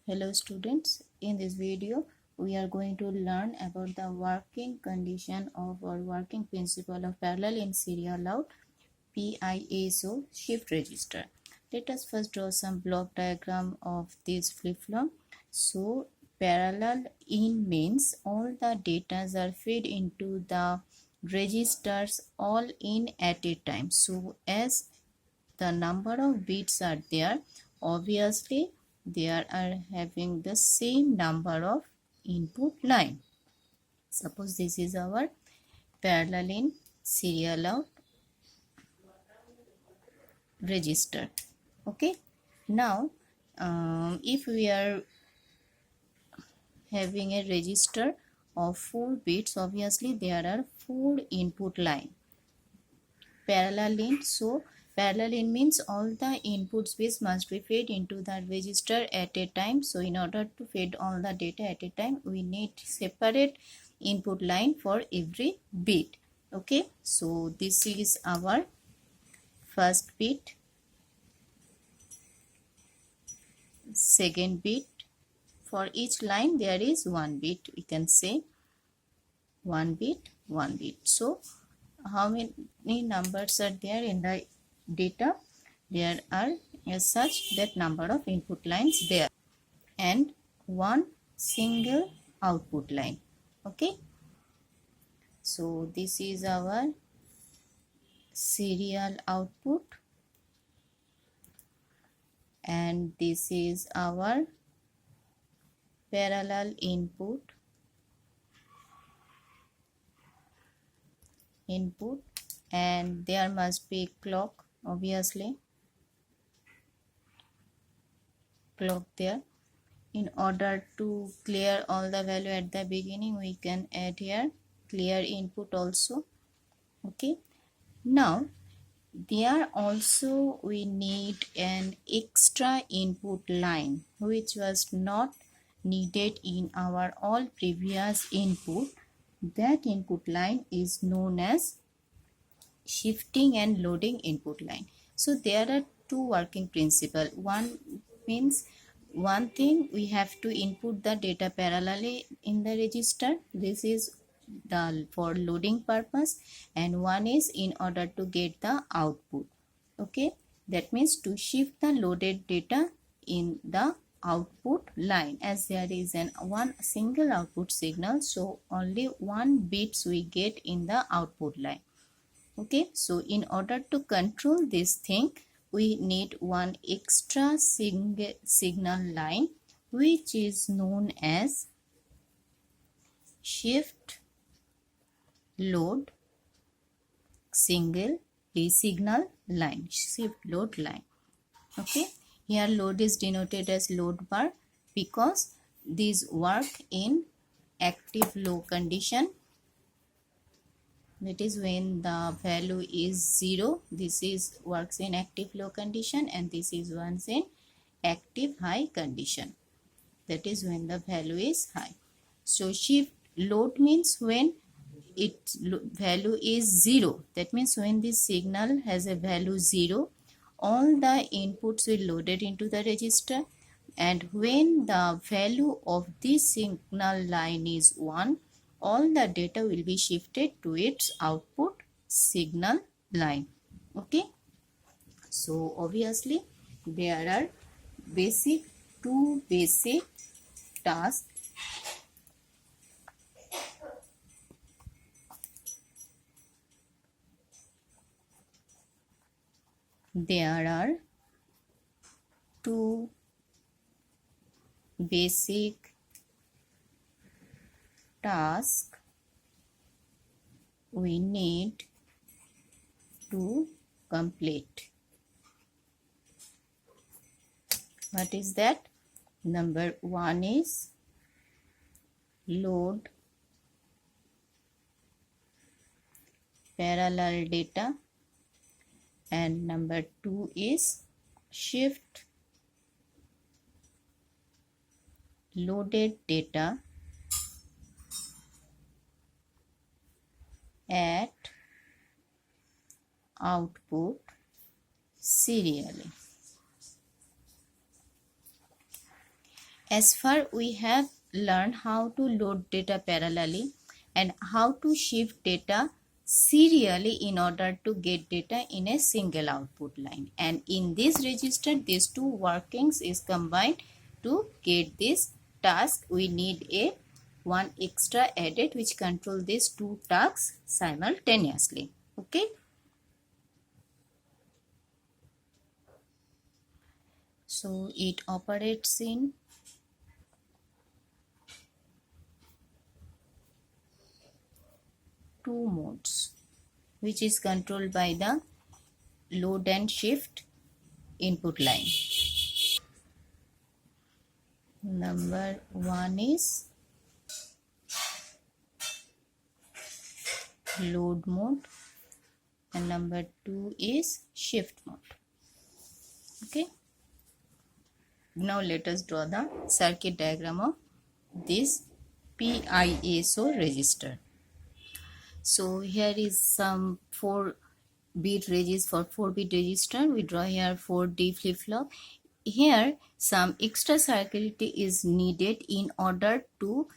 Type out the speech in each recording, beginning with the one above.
Hello students, in this video we are going to learn about the working condition of or working principle of parallel in serial out PISO shift register. Let us first draw some block diagram of this flip-flop. So parallel in means all the data are fed into the registers all in at a time. So as the number of bits are there, obviously they are having the same number of input line. Suppose this is our parallel in serial out register. Okay, now if we are having a register of 4 bits, obviously there are 4 input line parallel in. So parallel in means all the inputs bits must be fed into the register at a time. So in order to feed all the data at a time, we need separate input line for every bit. Okay, so this is our first bit, second bit. For each line there is 1 bit. We can say 1 bit, 1 bit. So how many numbers are there in the data? There are as such that number of input lines there and one single output line. Okay, so this is our serial output and this is our parallel input and there must be clock, obviously clock there. In order to clear all the value at the beginning, we can add here clear input also. Okay, now there also we need an extra input line which was not needed in our all previous input. That input line is known as shifting and loading input line. So there are two working principle. One means one thing, we have to input the data parallelly in the register. This is the for loading purpose, and one is in order to get the output. Okay, that means to shift the loaded data in the output line. As there is an one single output signal, so only 1 bits we get in the output line. Okay, so in order to control this thing, we need one extra signal line which is known as shift load single signal line, shift load line. Okay, here load is denoted as load bar because these work in active low condition. That is when the value is 0. This is works in active low condition and this is once in active high condition. That is when the value is high. So shift load means when its value is 0. That means when this signal has a value 0, all the inputs will loaded into the register, and when the value of this signal line is 1, all the data will be shifted to its output signal line. Okay, so obviously there are two basic tasks. There are two basic tasks we need to complete. What is that? Number 1 is load parallel data and number 2 is shift loaded data at output serially. As far we have learned how to load data parallelly and how to shift data serially in order to get data in a single output line. And in this register, these two workings is combined to get this task. We need a one extra added which control these two tasks simultaneously. Okay. So it operates in two modes, which is controlled by the load and shift input line. Number one is load mode and number two is shift mode. Okay. Now let us draw the circuit diagram of this PISO register. So here is some 4-bit register. For 4-bit register, we draw here 4D flip-flop. Here some extra circuitry is needed in order to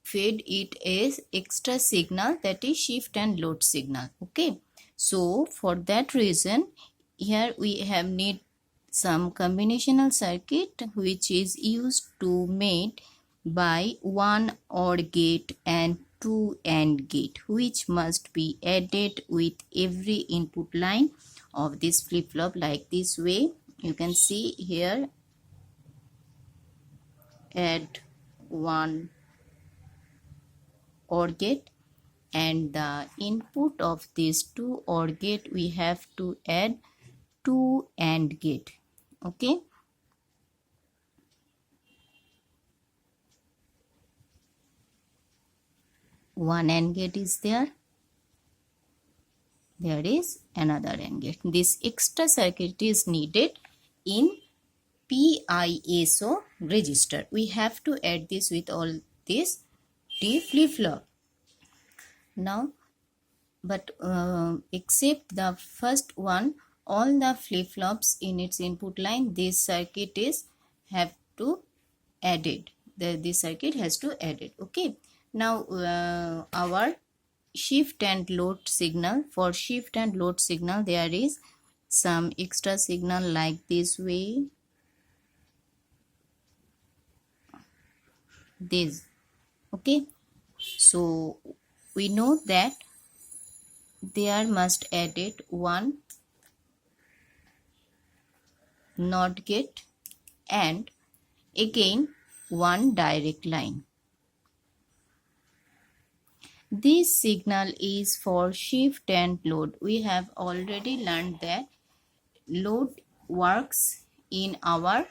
feed it as extra signal, that is shift and load signal. Okay, so for that reason here we have need some combinational circuit which is used to made by 1 OR gate and 2 AND gate, which must be added with every input line of this flip-flop like this way. You can see here, add 1 OR gate, and the input of these 2 OR gate we have to add 2 AND gate. Okay, one AND gate is there, there is another AND gate. This extra circuit is needed in PISO register. We have to add this with all this D flip-flop. Now, but except the first one, all the flip-flops in its input line, this circuit is have to added. This circuit has to added. Okay. Now our shift and load signal. For shift and load signal, there is some extra signal like this way. This. Okay. So we know that there must added one NOT gate and again one direct line. This signal is for shift and load. We have already learned that load works in our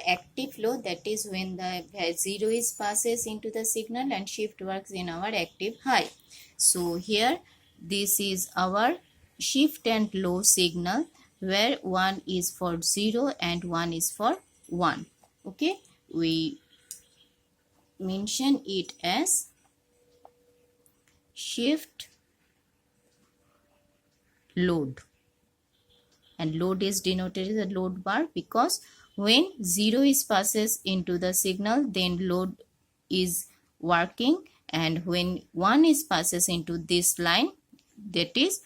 active low, that is when the 0 is passes into the signal, and shift works in our active high. So here this is our shift and low signal where 1 is for 0 and 1 is for 1. Okay, we mention it as shift load, and load is denoted as a load bar because when 0 is passes into the signal, then load is working, and when 1 is passes into this line, that is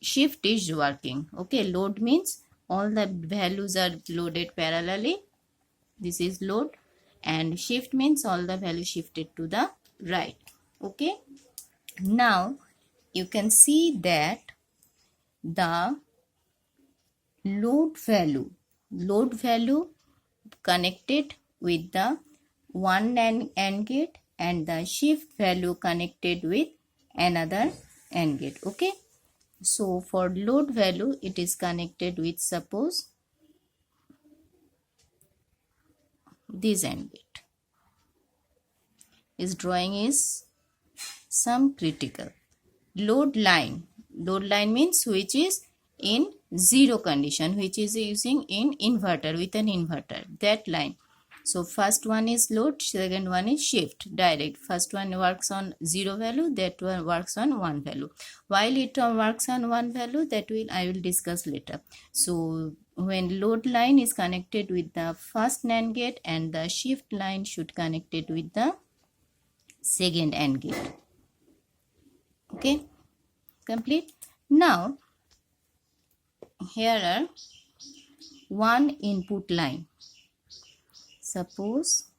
shift is working. Okay, load means all the values are loaded parallelly. This is load, and shift means all the values shifted to the right. Okay, now you can see that the load value connected with the one AND gate and the shift value connected with another AND gate. Okay, so for load value it is connected with, suppose, this AND gate. Its drawing is some critical. Load line means which is in 0 condition, which is using in inverter, with an inverter, that line. So first one is load, second one is shift direct. First one works on 0 value, that one works on 1 value. While it works on 1 value, that I will discuss later. So when load line is connected with the first NAND gate and the shift line should connected with the second AND gate. Okay, complete. Now here are one input line. Suppose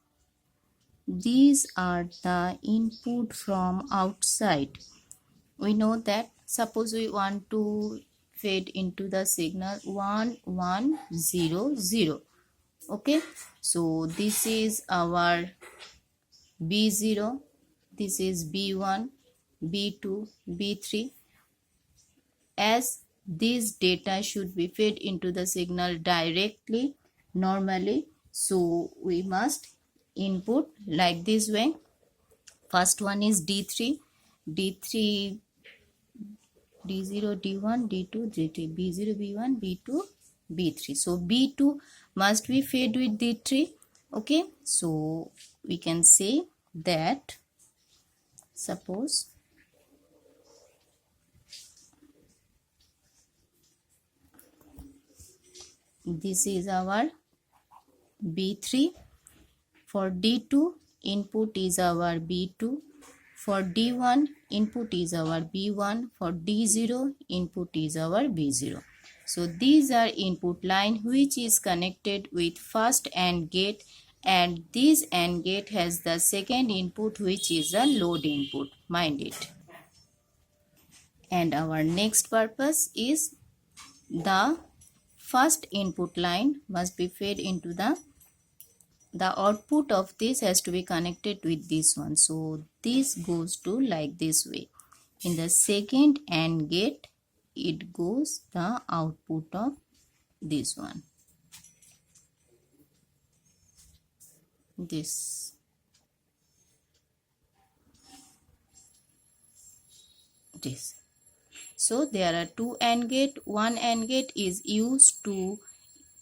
these are the input from outside. We know that suppose we want to feed into the signal 1100. Okay, so this is our B0, this is B1, B2, B3. As this data should be fed into the signal directly normally, so we must input like this way. First one is D3, D3, D0, D1, D2, D3, B0, B1, B2, B3. So B2 must be fed with D3. Okay, so we can say that suppose this is our B3. For D2 input is our B2. For D1 input is our B1. For D0 input is our B0. So these are input line which is connected with first AND gate, and this AND gate has the second input which is a load input. Mind it. And our next purpose is the first input line must be fed into the output of this has to be connected with this one. So this goes to like this way. In the second AND gate, it goes the output of this one. This. So there are two AND gate. One AND gate is used to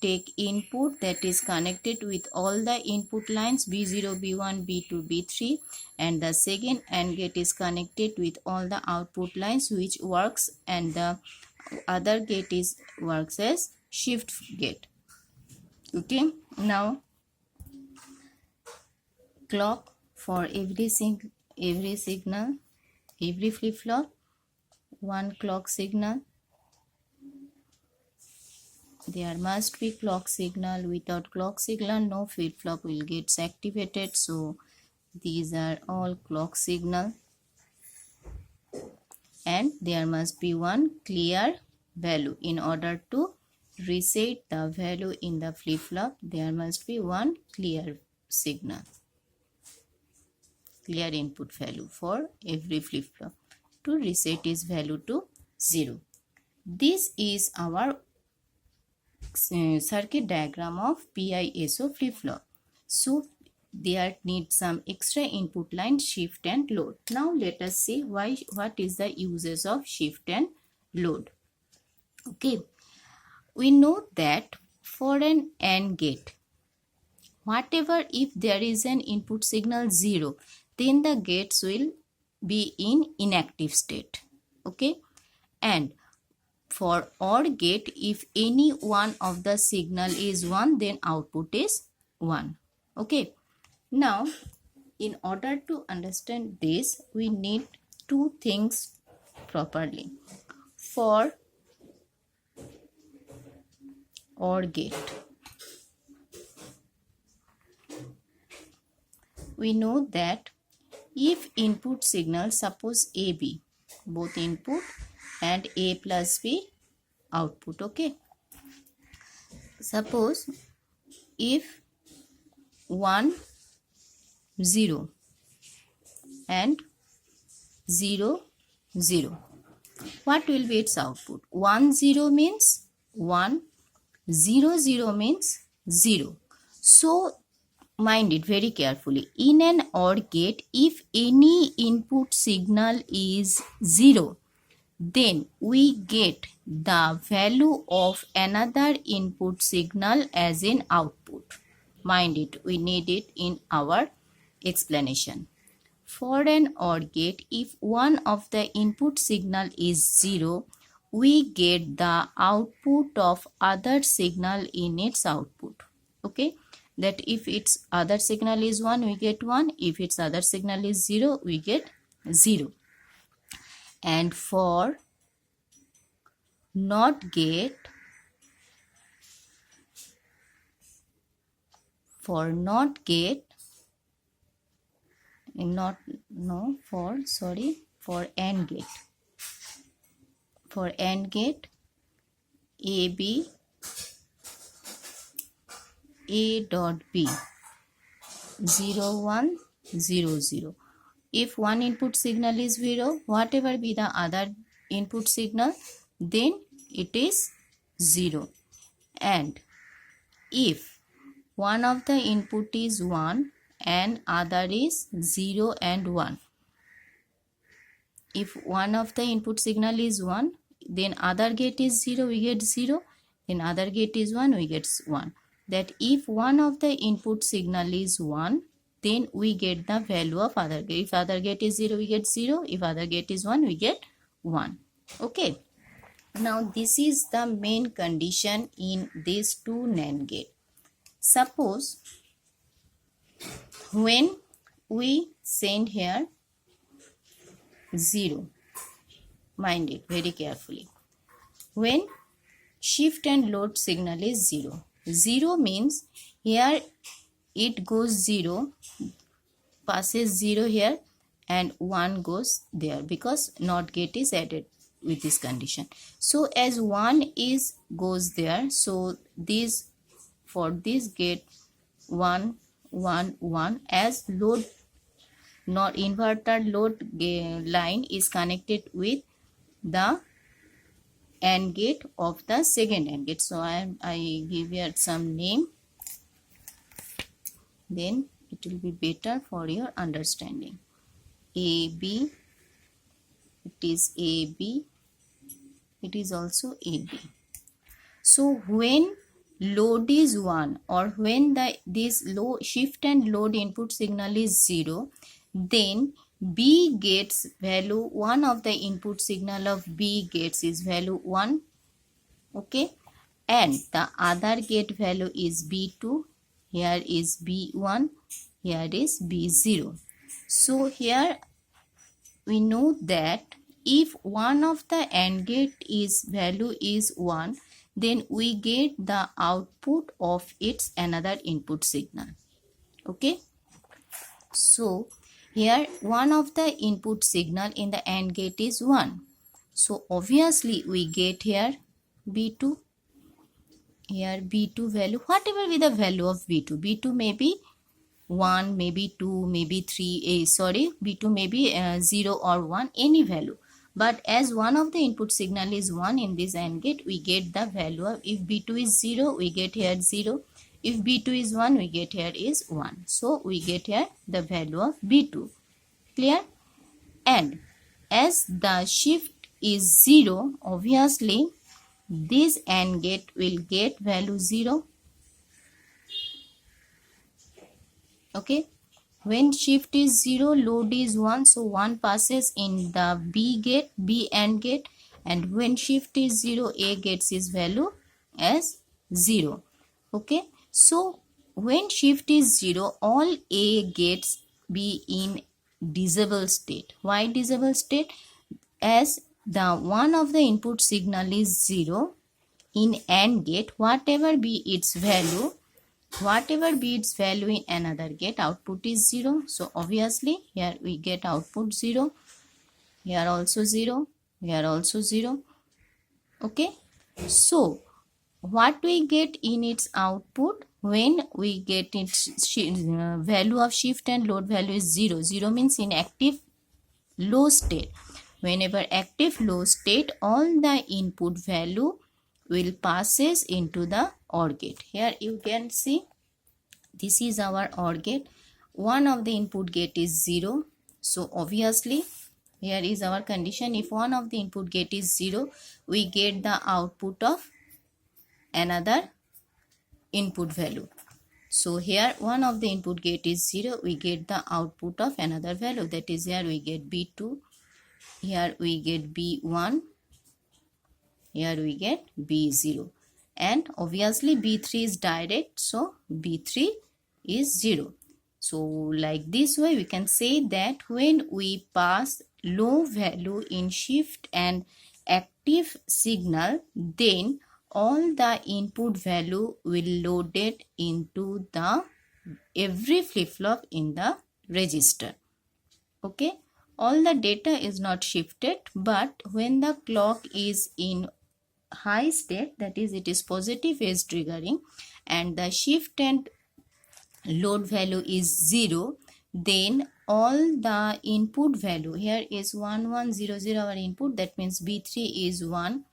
take input that is connected with all the input lines B0, B1, B2, B3, and the second AND gate is connected with all the output lines which works, and the other gate is works as shift gate. Okay, now clock for every signal, every flip-flop, one clock signal. There must be clock signal. Without clock signal, no flip-flop will get activated. So these are all clock signal. And there must be one clear value. In order to reset the value in the flip-flop, there must be one clear signal, clear input value for every flip-flop to reset its value to 0. This is our circuit diagram of PISO flip-flop. So there needs some extra input line, shift and load. Now let us see what is the uses of shift and load. Okay, we know that for an AND gate, whatever if there is an input signal 0, then the gates will be in inactive state. Okay, and for OR gate, if any one of the signal is 1, then output is 1. Okay, now in order to understand this, we need two things properly. For OR gate, we know that if input signal, suppose AB, both input and A plus B output. Okay, suppose if 1 0 and 0 0, what will be its output? 1 0 means 1, 0 0 means 0. So mind it very carefully. In an OR gate, if any input signal is 0, then we get the value of another input signal as in output. Mind it, we need it in our explanation. For an OR gate, if one of the input signal is 0, we get the output of other signal in its output. Okay, that if its other signal is 1, we get 1. If its other signal is 0, we get 0. And for not gate, for not gate, not no for sorry for AND gate, for AND gate, AB A dot B 0 1 0 0. If one input signal is 0, whatever be the other input signal, then it is 0. And if one of the input is 1 and other is 0 and 1, if one of the input signal is 1, then other gate is 0, we get 0. Then other gate is 1, we get 1. That if one of the input signal is 1, then we get the value of other gate. If other gate is 0, we get 0. If other gate is 1, we get 1. Okay. Now this is the main condition in these two NAND gate. Suppose when we send here 0, mind it very carefully. When shift and load signal is 0, 0 means here it goes 0, passes 0 here, and 1 goes there because NOT gate is added with this condition. So as 1 is goes there, so this for this gate 1 1 1, as load not inverter load line is connected with the AND gate of the second AND gate. So I give here some name, then it will be better for your understanding. AB, it is AB, it is also AB. So when load is 1 or when this low shift and load input signal is 0, then B gates value, one of the input signal of B gates is value 1. Okay, and the other gate value is B2. Here is B1, here is B0. So here we know that if one of the AND gate is value is 1, then we get the output of its another input signal. Okay, so here one of the input signal in the AND gate is 1. So obviously we get here B2. Here B2 value, whatever be the value of B2. B2 may be 1, maybe 2, maybe 3, B2 may be 0 or 1, any value. But as one of the input signal is 1 in this AND gate, we get the value of, if B2 is 0, we get here 0. If B2 is 1, we get here is 1. So we get here the value of B2. Clear? And as the shift is 0, obviously this AND gate will get value 0. Okay, when shift is 0, load is 1, so 1 passes in the B gate, B AND gate, and when shift is 0, A gets its value as 0. Okay, so when shift is 0, all A gates be in disable state. Why disable state? As the one of the input signal is 0 in AND gate, whatever be its value in another gate, output is 0. So obviously here we get output 0, here also 0, here also 0. Okay, so what we get in its output when we get its value of shift and load value is 0. 0 means in active low state. Whenever active low state, all the input value will passes into the OR gate. Here you can see this is our OR gate. One of the input gate is 0. So obviously here is our condition. If one of the input gate is 0, we get the output of another input value. So here one of the input gate is 0, we get the output of another value. That is, here we get B2, here we get B1, Here we get B0. And obviously B3 is direct, so B3 is 0. So like this way we can say that when we pass low value in shift and active signal, then all the input value will loaded into the every flip-flop in the register. Okay, all the data is not shifted, but when the clock is in high state, that is it is positive phase triggering, and the shift and load value is 0, then all the input value, here is 1100 our input, that means B3 is 1,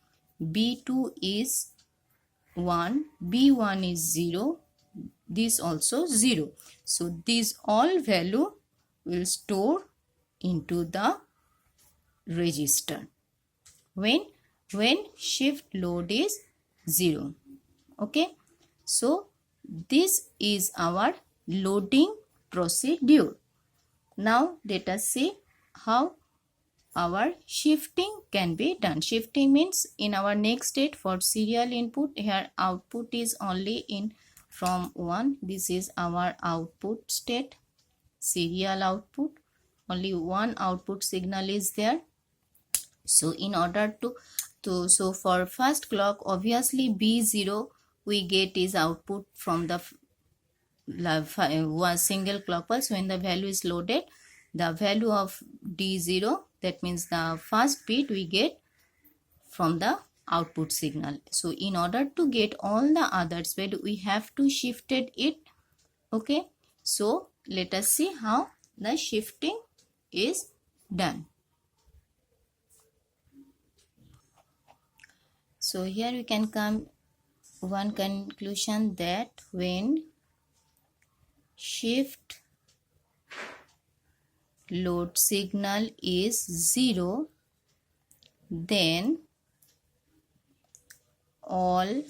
B2 is 1, B1 is 0, this also 0. So these all value will store into the register when shift load is 0. Okay, so this is our loading procedure. Now let us see how our shifting can be done. Shifting means in our next state for serial input, here output is only in from 1. This is our output state, serial output. Only one output signal is there. So in order to so for first clock, obviously B0 we get is output from the one single clock pulse. When the value is loaded, the value of D0, that means the first bit we get from the output signal. So in order to get all the others value, we have to shifted it. Okay, so let us see how the shifting is done. So here we can come one conclusion that when shift load signal is 0, then all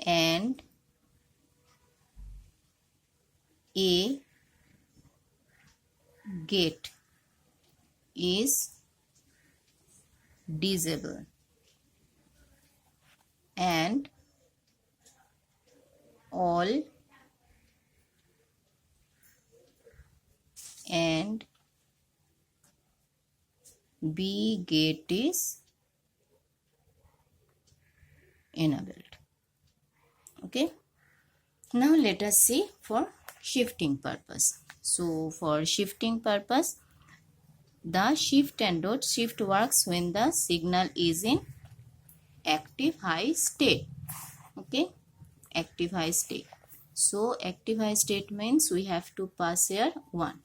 and a gate is disabled and all and B gate is enabled. Okay, now let us see for shifting purpose. So for shifting purpose, the shift and load shift works when the signal is in active high state. Okay, active high state. So active high state means we have to pass here 1.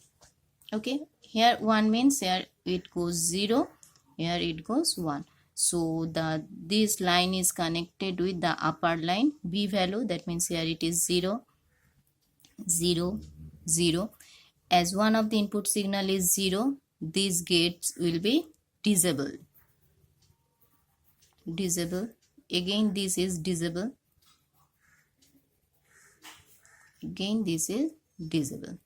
Okay, here 1 means here it goes 0, here it goes 1. So this line is connected with the upper line B value, that means here it is 0, 0, 0. As one of the input signal is 0, these gates will be disabled. Again this is disabled. Again this is disabled.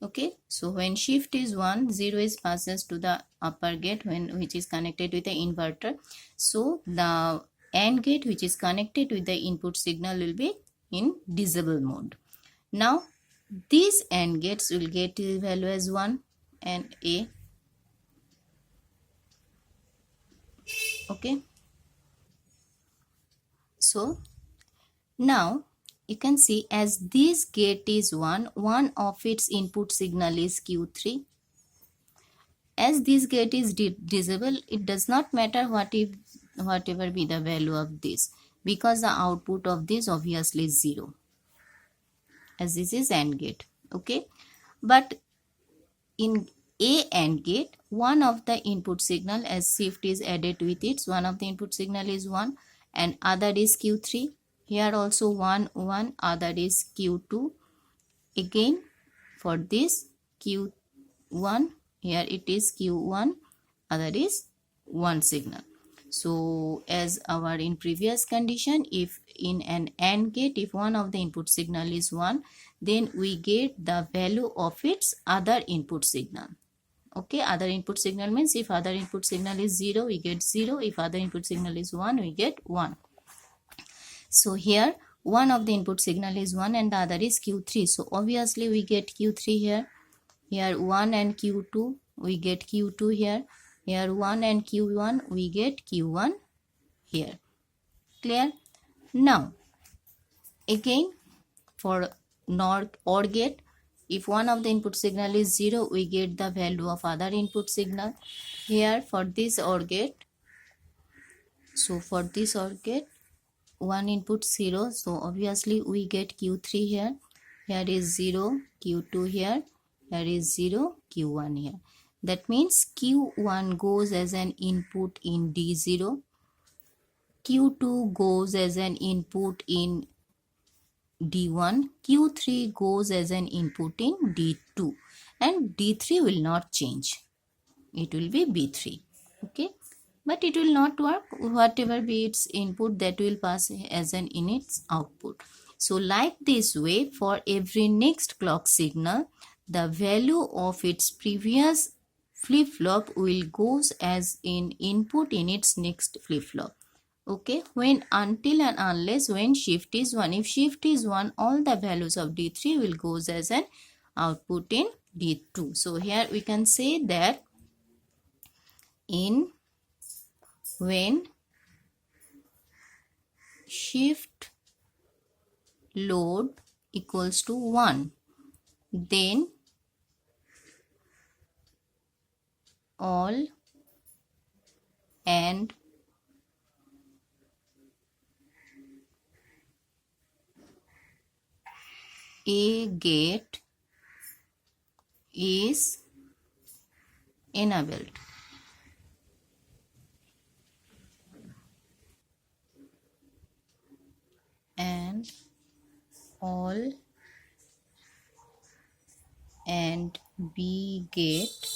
Okay, so when shift is 1, 0 is passes to the upper gate which is connected with the inverter. So the AND gate which is connected with the input signal will be in disable mode. Now these AND gates will get the value as 1 and A. Okay, so now you can see as this gate is 1, one of its input signal is Q3. As this gate is disabled, it does not matter whatever be the value of this, because the output of this obviously is 0, as this is AND gate. Okay, but in A AND gate, one of the input signal as shift is added with it, one of the input signal is 1 and other is Q3. Here also 1, 1, other is Q2. Again for this Q1, here it is Q1, other is 1 signal. So as our in previous condition, if in an AND gate, if one of the input signal is 1, then we get the value of its other input signal. Okay, other input signal means if other input signal is 0, we get 0. If other input signal is 1, we get 1. So here one of the input signal is 1 and the other is Q3. So obviously we get Q3 here. Here 1 and Q2, we get Q2 here. Here 1 and Q1, we get Q1 here. Clear? Now again for NOR OR gate, if one of the input signal is 0, we get the value of other input signal. Here for this OR gate, so for this OR gate, one input 0, so obviously we get Q3 here. Here is 0, Q2 here. Here is 0, Q1 here. That means Q1 goes as an input in D0. Q2 goes as an input in D1, Q3 goes as an input in D2, and D3 will not change. It will be B3. Okay, but it will not work. Whatever be its input, that will pass as an in its output. So like this way, for every next clock signal, the value of its previous flip-flop will goes as in input in its next flip-flop. Okay, when until and unless when shift is 1. If shift is 1, all the values of D3 will goes as an output in D2. So here we can say that when shift load equals to 1, then all and a gate is enabled. And all and B gate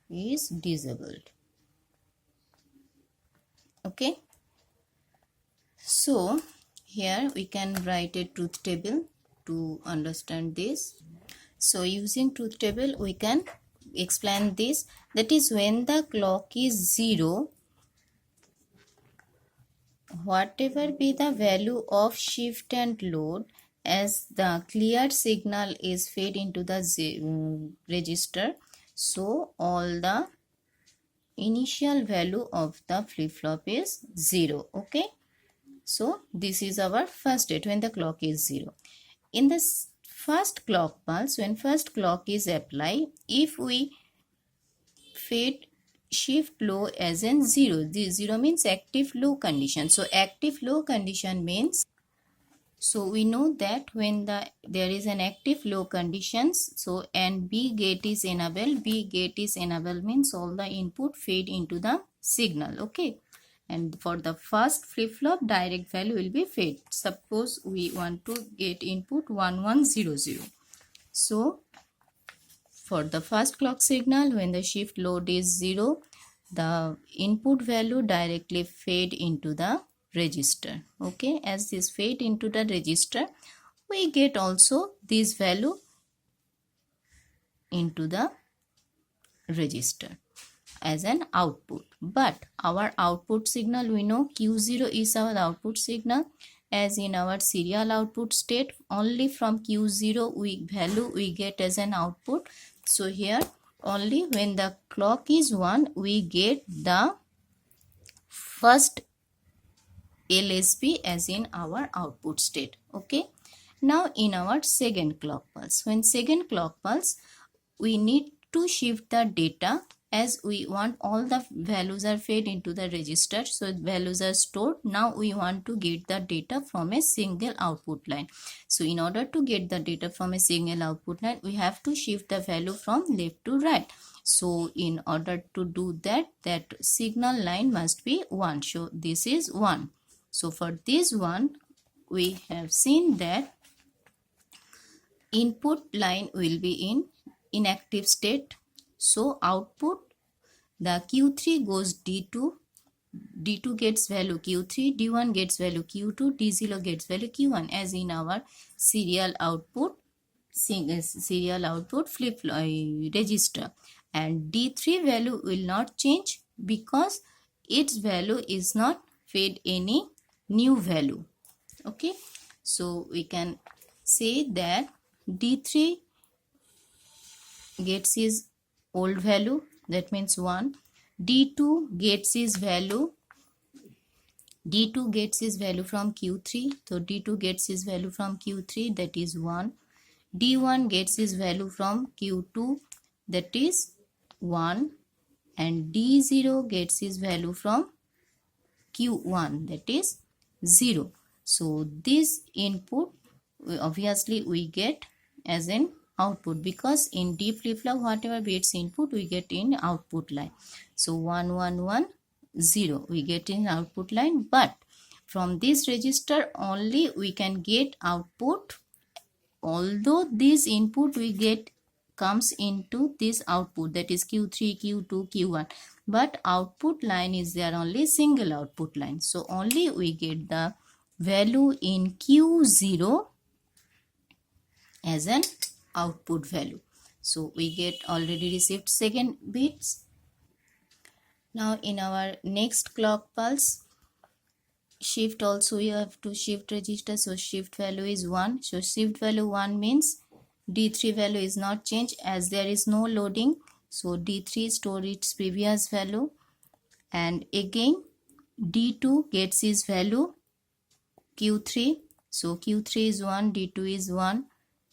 is disabled. Okay, so here we can write a truth table to understand this. So using truth table we can explain this. That is, when the clock is 0, whatever be the value of shift and load, as the cleared signal is fed into the register, so all the initial value of the flip-flop is 0. Okay, so this is our first state when the clock is 0. In this first clock pulse, when first clock is applied, if we fed shift low as in 0, this 0 means active low condition. So active low condition means, so we know that when there is an active low conditions, so and B gate is enabled. B gate is enabled means all the input fed into the signal. Okay, and for the first flip-flop, direct value will be fed. Suppose we want to get input 1100. So for the first clock signal, when the shift load is 0, the input value directly fed into the register. Okay, as this fed into the register, we get also this value into the register as an output. But our output signal, we know Q0 is our output signal, as in our serial output state only from Q0 we get as an output. So here only when the clock is 1, we get the first LSB as in our output state. Okay, now in our second clock pulse, when second clock pulse, we need to shift the data, as we want all the values are fed into the register, so values are stored. Now we want to get the data from a single output line. So in order to get the data from a single output line, we have to shift the value from left to right. So in order to do that, that signal line must be 1. So this is 1. So for this one, we have seen that input line will be in inactive state. So output, the Q3 goes D2, D2 gets value Q3, D1 gets value Q2, D0 gets value Q1, as in our serial output serial output register, and D3 value will not change because its value is not fed any new value. Okay, so we can say that D3 gets his old value, that means 1. D2 gets his value from Q3, so D2 gets his value from Q3, that is 1. D1 gets his value from Q2, that is 1, and D0 gets his value from Q1, that is 0. So this input obviously we get as an output, because in D flip-flop whatever bits input we get in output line. So 1 1 1 0 we get in output line, but from this register only we can get output, although this input we get comes into this output, that is Q3, Q2, Q1, but output line is there only single output line, so only we get the value in Q0 as an output value. So we get already received second bits. Now in our next clock pulse, shift also you have to shift register, so shift value is 1. So shift value 1 means D3 value is not changed as there is no loading, so D3 store its previous value, and again D2 gets its value Q3, so Q3 is 1, D2 is 1.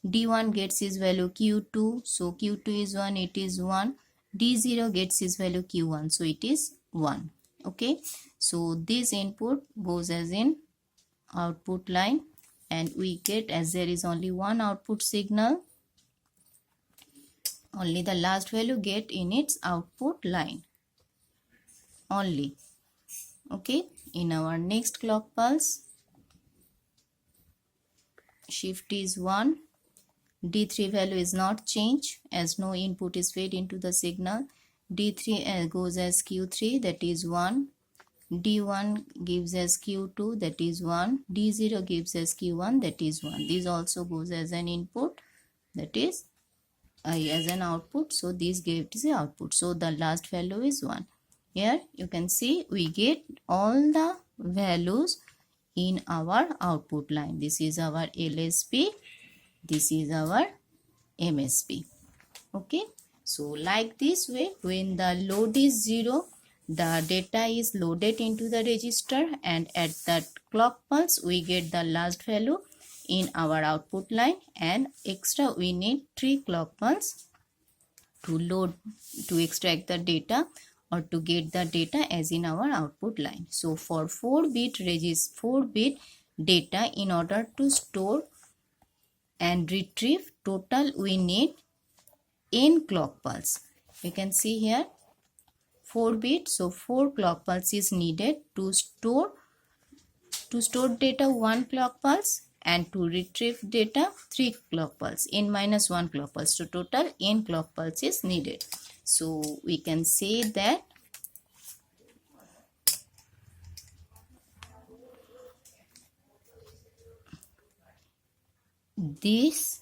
D1 gets its value Q2, so Q2 is 1, it is 1. D0 gets its value Q1, so it is 1. Okay, so this input goes as in output line, and we get, as there is only one output signal, only the last value get in its output line only. Okay, in our next clock pulse, shift is 1, D3 value is not changed as no input is fed into the signal. D3 goes as Q3, that is 1. D1 gives as Q2, that is 1. D0 gives as Q1, that is 1. This also goes as an input, that is as an output, so this gives the output, so the last value is 1. Here you can see we get all the values in our output line. This is our LSB, this is our MSB. Okay, so like this way, when the load is 0, the data is loaded into the register, and at that clock pulse we get the last value in our output line, and extra we need 3 clock pulse to extract the data or to get the data as in our output line. So for 4-bit data, in order to store and retrieve, total we need n clock pulse. You can see here 4 bit, so 4 clock pulse is needed to store data 1 clock pulse, and to retrieve data 3 clock pulse, n minus 1 clock pulse, so total n clock pulse is needed. So we can say that this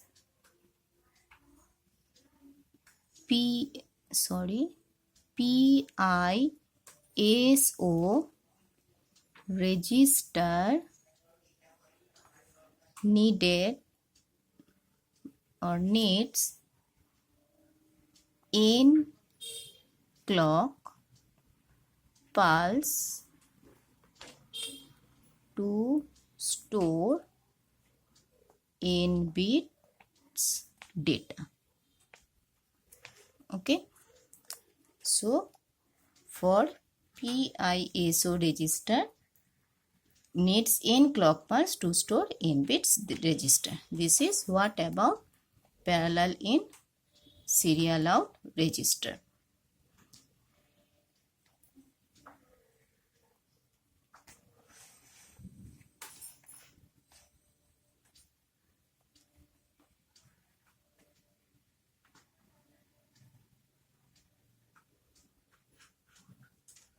PISO register needs n clock pulse to store n bits data. Okay, so for PISO register needs n clock pulse to store n bits register. This is what about parallel in serial out register.